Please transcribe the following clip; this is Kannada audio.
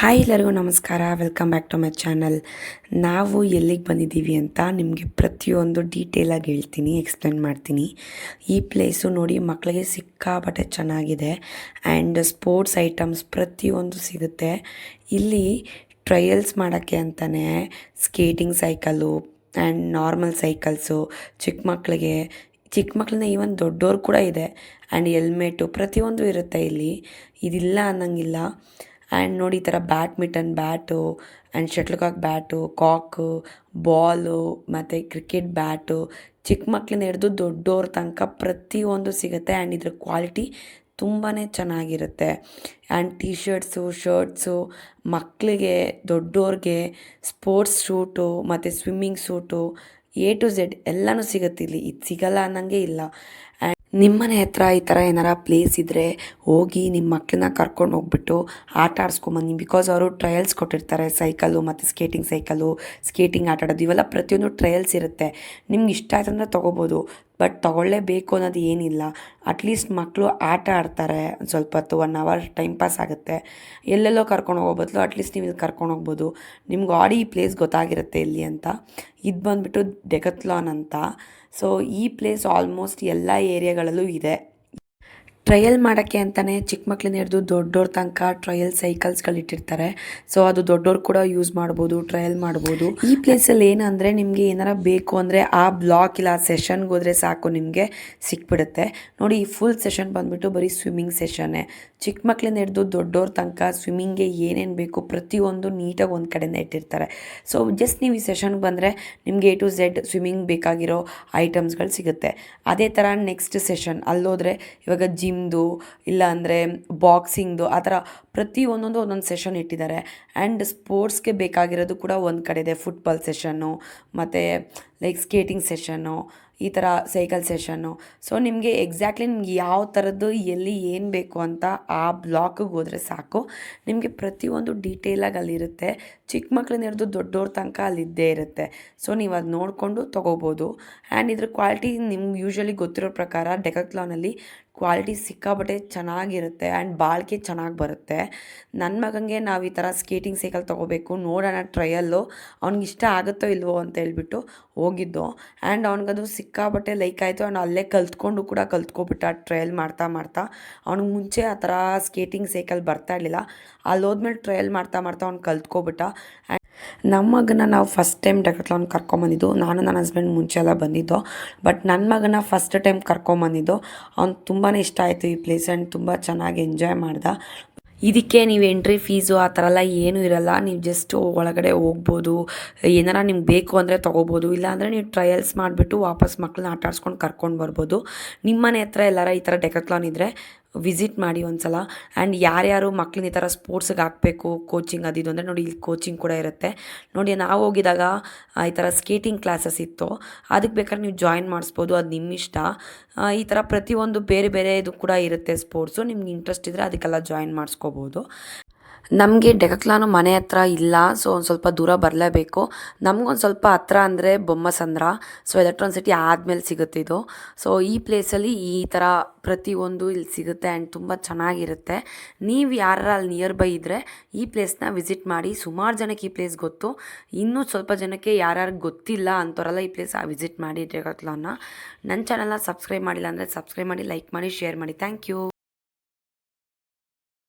ಹಾಯ್ ಎಲ್ಲರಿಗೂ ನಮಸ್ಕಾರ, welcome back to my channel. ನಾವು ಎಲ್ಲಿಗೆ ಬಂದಿದ್ದೀವಿ ಅಂತ ನಿಮಗೆ ಪ್ರತಿಯೊಂದು ಡೀಟೇಲಾಗಿ ಹೇಳ್ತೀನಿ, ಎಕ್ಸ್ಪ್ಲೇನ್ ಮಾಡ್ತೀನಿ. ಈ ಪ್ಲೇಸು ನೋಡಿ, ಮಕ್ಕಳಿಗೆ ಸಿಕ್ಕಾಪಟ್ಟೆ ಚೆನ್ನಾಗಿದೆ. ಆ್ಯಂಡ್ ಸ್ಪೋರ್ಟ್ಸ್ ಐಟಮ್ಸ್ ಪ್ರತಿಯೊಂದು ಸಿಗುತ್ತೆ ಇಲ್ಲಿ. ಟ್ರಯಲ್ಸ್ ಮಾಡೋಕ್ಕೆ ಅಂತಲೇ skating cycle and normal cycles, ಚಿಕ್ಕ ಮಕ್ಕಳನ್ನ ಈವನ್ ದೊಡ್ಡೋರು ಕೂಡ ಇದೆ. ಆ್ಯಂಡ್ ಹೆಲ್ಮೆಟು ಪ್ರತಿಯೊಂದು ಇರುತ್ತೆ ಇಲ್ಲಿ, ಇದಿಲ್ಲ ಅನ್ನಂಗಿಲ್ಲ. ಆ್ಯಂಡ್ ನೋಡಿ, ಈ ಥರ bat and shuttlecock bat, cock, ball ಮತ್ತು ಕ್ರಿಕೆಟ್ ಬ್ಯಾಟು, ಚಿಕ್ಕ ಮಕ್ಕಳಿಂದ ಹಿಡಿದು ದೊಡ್ಡೋರ ತನಕ ಪ್ರತಿಯೊಂದು ಸಿಗುತ್ತೆ. ಆ್ಯಂಡ್ ಇದ್ರ ಕ್ವಾಲಿಟಿ ತುಂಬಾ ಚೆನ್ನಾಗಿರುತ್ತೆ. ಆ್ಯಂಡ್ ಟೀ ಶರ್ಟ್ಸು ಮಕ್ಕಳಿಗೆ, ದೊಡ್ಡೋರಿಗೆ, ಸ್ಪೋರ್ಟ್ಸ್ ಶೂಟು ಮತ್ತು swimming suit A to Z ಎಲ್ಲನೂ ಸಿಗುತ್ತೆ ಇಲ್ಲಿ. ಇದು ಸಿಗಲ್ಲ ಅನ್ನಂಗೆ ಇಲ್ಲ. ಆ್ಯಂಡ್ ನಿಮ್ಮನೆ ಹತ್ರ ಈ ಥರ ಏನಾರ ಪ್ಲೇಸ್ ಇದ್ದರೆ ಹೋಗಿ ನಿಮ್ಮ ಮಕ್ಕಳನ್ನ ಕರ್ಕೊಂಡು ಹೋಗ್ಬಿಟ್ಟು ಆಟ ಆಡಿಸ್ಕೊಂಬನ್ನಿ. ಬಿಕಾಸ್ ಅವರು ಟ್ರಯಲ್ಸ್ ಕೊಟ್ಟಿರ್ತಾರೆ, ಸೈಕಲ್ಲು ಮತ್ತು ಸ್ಕೇಟಿಂಗ್ ಆಟ ಆಡೋದು, ಇವೆಲ್ಲ ಪ್ರತಿಯೊಂದು ಟ್ರಯಲ್ಸ್ ಇರುತ್ತೆ. ನಿಮ್ಗೆ ಇಷ್ಟ ಆಯ್ತಂದ್ರೆ ತೊಗೋಬೋದು, ಬಟ್ ತೊಗೊಳ್ಳೇಬೇಕು ಅನ್ನೋದು ಏನಿಲ್ಲ. ಅಟ್ಲೀಸ್ಟ್ ಮಕ್ಕಳು ಆಟ ಆಡ್ತಾರೆ ಸ್ವಲ್ಪ ಹೊತ್ತು, 1 hour ಟೈಮ್ ಪಾಸ್ ಆಗುತ್ತೆ. ಎಲ್ಲೆಲ್ಲೋ ಕರ್ಕೊಂಡು ಹೋಗೋ ಬದಲು ಅಟ್ಲೀಸ್ಟ್ ನೀವು ಇಲ್ಲಿ ಕರ್ಕೊಂಡು ಹೋಗ್ಬೋದು. ನಿಮ್ಗೆ ಈ ಪ್ಲೇಸ್ ಗೊತ್ತಾಗಿರುತ್ತೆ ಎಲ್ಲಿ ಅಂತ. ಇದು ಬಂದುಬಿಟ್ಟು ಡೆಕತ್ಲಾನ್ ಅಂತ. ಸೊ ಈ ಪ್ಲೇಸ್ ಆಲ್ಮೋಸ್ಟ್ ಎಲ್ಲ ಏರಿಯಾಗಳಲ್ಲೂ ಇದೆ. ಟ್ರಯಲ್ ಮಾಡೋಕ್ಕೆ ಅಂತಲೇ ಚಿಕ್ಕ ಮಕ್ಕಳಿಂದ ಹಿಡಿದು ದೊಡ್ಡೋರ ತನಕ ಟ್ರಯಲ್ ಸೈಕಲ್ಸ್ಗಳು ಇಟ್ಟಿರ್ತಾರೆ. ಸೊ ಅದು ದೊಡ್ಡೋರು ಕೂಡ ಯೂಸ್ ಮಾಡ್ಬೋದು, ಟ್ರಯಲ್ ಮಾಡ್ಬೋದು. ಈ ಪ್ಲೇಸಲ್ಲಿ ಏನಂದರೆ, ನಿಮಗೆ ಏನಾರ ಬೇಕು ಅಂದರೆ ಆ ಬ್ಲಾಕ್ ಇಲ್ಲ ಸೆಷನ್ಗೆ ಹೋದರೆ ಸಾಕು, ನಿಮಗೆ ಸಿಕ್ಬಿಡುತ್ತೆ. ನೋಡಿ, ಈ ಫುಲ್ ಸೆಷನ್ ಬಂದುಬಿಟ್ಟು ಬರೀ ಸ್ವಿಮ್ಮಿಂಗ್ ಸೆಷನ್ನೇ. ಚಿಕ್ಕ ಮಕ್ಕಳಿಂದ ಹಿಡಿದು ದೊಡ್ಡೋರ ತನಕ ಸ್ವಿಮ್ಮಿಂಗ್ಗೆ ಏನೇನು ಬೇಕು ಪ್ರತಿಯೊಂದು ನೀಟಾಗಿ ಒಂದು ಕಡೆಯಿಂದ ಇಟ್ಟಿರ್ತಾರೆ. ಸೊ ಜಸ್ಟ್ ನೀವು ಈ ಸೆಷನ್ಗೆ ಬಂದರೆ ನಿಮಗೆ A to Z ಸ್ವಿಮ್ಮಿಂಗ್ ಬೇಕಾಗಿರೋ ಐಟಮ್ಸ್ಗಳು ಸಿಗುತ್ತೆ. ಅದೇ ಥರ ನೆಕ್ಸ್ಟ್ ಸೆಷನ್ ಅಲ್ಲೋದ್ರೆ, ಇವಾಗ ಜಿಮ್ದು ಇಲ್ಲ ಅಂದರೆ ಬಾಕ್ಸಿಂಗ್ದು, ಆ ಥರ ಒಂದೊಂದು ಸೆಷನ್ ಇಟ್ಟಿದ್ದಾರೆ. ಆ್ಯಂಡ್ ಸ್ಪೋರ್ಟ್ಸ್ಗೆ ಬೇಕಾಗಿರೋದು ಕೂಡ ಒಂದು ಕಡೆ ಇದೆ. ಫುಟ್ಬಾಲ್ ಸೆಷನ್ನು ಮತ್ತು ಲೈಕ್ ಸ್ಕೇಟಿಂಗ್ ಸೆಷನ್ನು, ಈ ಥರ ಸೈಕಲ್ ಸೆಷನ್ನು. ಸೊ ನಿಮಗೆ ಎಕ್ಸಾಕ್ಟ್ಲಿ ನಿಮ್ಗೆ ಯಾವ ಥರದ್ದು ಎಲ್ಲಿ ಏನು ಬೇಕು ಅಂತ ಆ ಬ್ಲಾಕಿಗೆ ಹೋದರೆ ಸಾಕು, ನಿಮಗೆ ಪ್ರತಿಯೊಂದು ಡೀಟೇಲಾಗಿ ಅಲ್ಲಿರುತ್ತೆ. ಚಿಕ್ಕ ಮಕ್ಕಳಿಂದ ಹಿಡಿದು ದೊಡ್ಡೋರ ತನಕ ಅಲ್ಲಿದ್ದೇ ಇರುತ್ತೆ. ಸೊ ನೀವು ಅದು ನೋಡಿಕೊಂಡು ತೊಗೋಬೋದು. ಆ್ಯಂಡ್ ಇದ್ರ ಕ್ವಾಲಿಟಿ ನಿಮ್ಗೆ ಯೂಶ್ವಲಿ ಗೊತ್ತಿರೋ ಪ್ರಕಾರ ಡೆಕತ್ಲಾನಲ್ಲಿ ಕ್ವಾಲಿಟಿ ಸಿಕ್ಕಾಬಟ್ಟೆ ಚೆನ್ನಾಗಿರುತ್ತೆ. ಆ್ಯಂಡ್ ಬಾಳಿಕೆ ಚೆನ್ನಾಗಿ ಬರುತ್ತೆ. ನನ್ನ ಮಗನಿಗೆ ನಾವು ಈ ಥರ ಸ್ಕೇಟಿಂಗ್ ಸೈಕಲ್ ತೊಗೋಬೇಕು, ನೋಡೋಣ ಟ್ರಯಲ್ಲು, ಅವ್ನಿಗೆ ಇಷ್ಟ ಆಗುತ್ತೋ ಇಲ್ವೋ ಅಂತ ಹೇಳ್ಬಿಟ್ಟು ಹೋಗಿದ್ದು. ಆ್ಯಂಡ್ ಅವ್ನಿಗದು ಸಿಕ್ಕಾಬಟ್ಟೆ ಲೈಕ್ ಆಯಿತು. ಆ್ಯಂಡ್ ಅಲ್ಲೇ ಕಲ್ತ್ಕೊಬಿಟ್ಟ ಟ್ರಯಲ್ ಮಾಡ್ತಾ ಅವ್ನಿಗೆ ಮುಂಚೆ ಆ ಥರ ಸ್ಕೇಟಿಂಗ್ ಸೈಕಲ್ ಬರ್ತಾ ಇರಲಿಲ್ಲ. ಅಲ್ಲಿ ಹೋದ್ಮೇಲೆ ಟ್ರಯಲ್ ಮಾಡ್ತಾ ಅವ್ನು ಕಲ್ತ್ಕೊಬಿಟ್ಟ. ನಮ್ಮ ಮಗನ ನಾವು ಫಸ್ಟ್ ಟೈಮ್ ಡೆಕತ್ಲಾನ್ ಕರ್ಕೊಂಬಂದಿದ್ದು, ನಾನು ನನ್ನ ಹಸ್ಬೆಂಡ್ ಮುಂಚೆ ಎಲ್ಲ ಬಂದಿದ್ದು. ಬಟ್ ನನ್ನ ಮಗನ ಫಸ್ಟ್ ಟೈಮ್ ಕರ್ಕೊಂಬಂದಿದ್ದು. ಅವ್ನು ತುಂಬಾ ಇಷ್ಟ ಆಯಿತು ಈ ಪ್ಲೇಸ್. ಆ್ಯಂಡ್ ತುಂಬ ಚೆನ್ನಾಗಿ ಎಂಜಾಯ್ ಮಾಡ್ದ. ಇದಕ್ಕೆ ನೀವು ಎಂಟ್ರಿ ಫೀಸು ಆ ಥರ ಎಲ್ಲ ಏನೂ ಇರಲ್ಲ. ನೀವು ಜಸ್ಟ್ ಒಳಗಡೆ ಹೋಗ್ಬೋದು. ಏನಾರ ನಿಮ್ಗೆ ಬೇಕು ಅಂದರೆ ತೊಗೋಬೋದು. ಇಲ್ಲಾಂದರೆ ನೀವು ಟ್ರಯಲ್ಸ್ ಮಾಡಿಬಿಟ್ಟು ವಾಪಸ್ ಮಕ್ಕಳನ್ನ ಆಟ ಆಡಿಸ್ಕೊಂಡು ಕರ್ಕೊಂಡು ಬರ್ಬೋದು. ನಿಮ್ಮನೆ ಹತ್ರ ಎಲ್ಲಾರ ಈ ಥರ ಡೆಕತ್ಲಾನ್ ಇದ್ದರೆ ವಿಸಿಟ್ ಮಾಡಿ ಒಂದ್ಸಲ. ಆ್ಯಂಡ್ ಯಾರ್ಯಾರು ಮಕ್ಳನ್ನ ಈ ಥರ ಸ್ಪೋರ್ಟ್ಸಿಗೆ ಹಾಕಬೇಕು, ಕೋಚಿಂಗ್ ಅದಿದ್ದು ಅಂದರೆ ನೋಡಿ, ಇಲ್ಲಿ ಕೋಚಿಂಗ್ ಕೂಡ ಇರುತ್ತೆ. ನೋಡಿ, ನಾವು ಹೋಗಿದಾಗ ಈ ಥರ ಸ್ಕೇಟಿಂಗ್ ಕ್ಲಾಸಸ್ ಇತ್ತು. ಅದಕ್ಕೆ ಬೇಕಾದ್ರೆ ನೀವು ಜಾಯಿನ್ ಮಾಡಿಸ್ಬೋದು, ಅದು ನಿಮ್ಮ ಇಷ್ಟ. ಈ ಥರ ಪ್ರತಿಯೊಂದು ಬೇರೆ ಇದು ಕೂಡ ಇರುತ್ತೆ ಸ್ಪೋರ್ಟ್ಸು. ನಿಮ್ಗೆ ಇಂಟ್ರೆಸ್ಟ್ ಇದ್ದರೆ ಅದಕ್ಕೆಲ್ಲ ಜಾಯಿನ್ ಮಾಡಿಸ್ಕೋಬೋದು. ನಮಗೆ ಡೆಕತ್ಲಾನು ಮನೆ ಹತ್ರ ಇಲ್ಲ. ಸೊ ಒಂದು ಸ್ವಲ್ಪ ದೂರ ಬರಲೇಬೇಕು. ನಮಗೊಂದು ಸ್ವಲ್ಪ ಹತ್ರ ಅಂದರೆ ಬೊಮ್ಮಸಂದ್ರ. ಸೊ ಎಲೆಕ್ಟ್ರಾನ್ ಸಿಟಿ ಆದಮೇಲೆ ಸಿಗುತ್ತೆ ಇದು. ಸೊ ಈ ಪ್ಲೇಸಲ್ಲಿ ಈ ಥರ ಪ್ರತಿಯೊಂದು ಇಲ್ಲಿ ಸಿಗುತ್ತೆ. ಆ್ಯಂಡ್ ತುಂಬ ಚೆನ್ನಾಗಿರುತ್ತೆ. ನೀವು ಯಾರು ಅಲ್ಲಿ ನಿಯರ್ ಬೈ ಇದ್ದರೆ ಈ ಪ್ಲೇಸ್ನ ವಿಸಿಟ್ ಮಾಡಿ. ಸುಮಾರು ಜನಕ್ಕೆ ಈ ಪ್ಲೇಸ್ ಗೊತ್ತು, ಇನ್ನೂ ಸ್ವಲ್ಪ ಜನಕ್ಕೆ ಯಾರ್ಯಾರು ಗೊತ್ತಿಲ್ಲ ಅಂಥವರೆಲ್ಲ ಈ ಪ್ಲೇಸ್ ವಿಸಿಟ್ ಮಾಡಿ ಡೆಕತ್ಲಾನ್ನ. ನನ್ನ ಚಾನಲ್ನ ಸಬ್ಸ್ಕ್ರೈಬ್ ಮಾಡಿಲ್ಲ ಅಂದರೆ ಸಬ್ಸ್ಕ್ರೈಬ್ ಮಾಡಿ, ಲೈಕ್ ಮಾಡಿ, ಶೇರ್ ಮಾಡಿ. Thank you.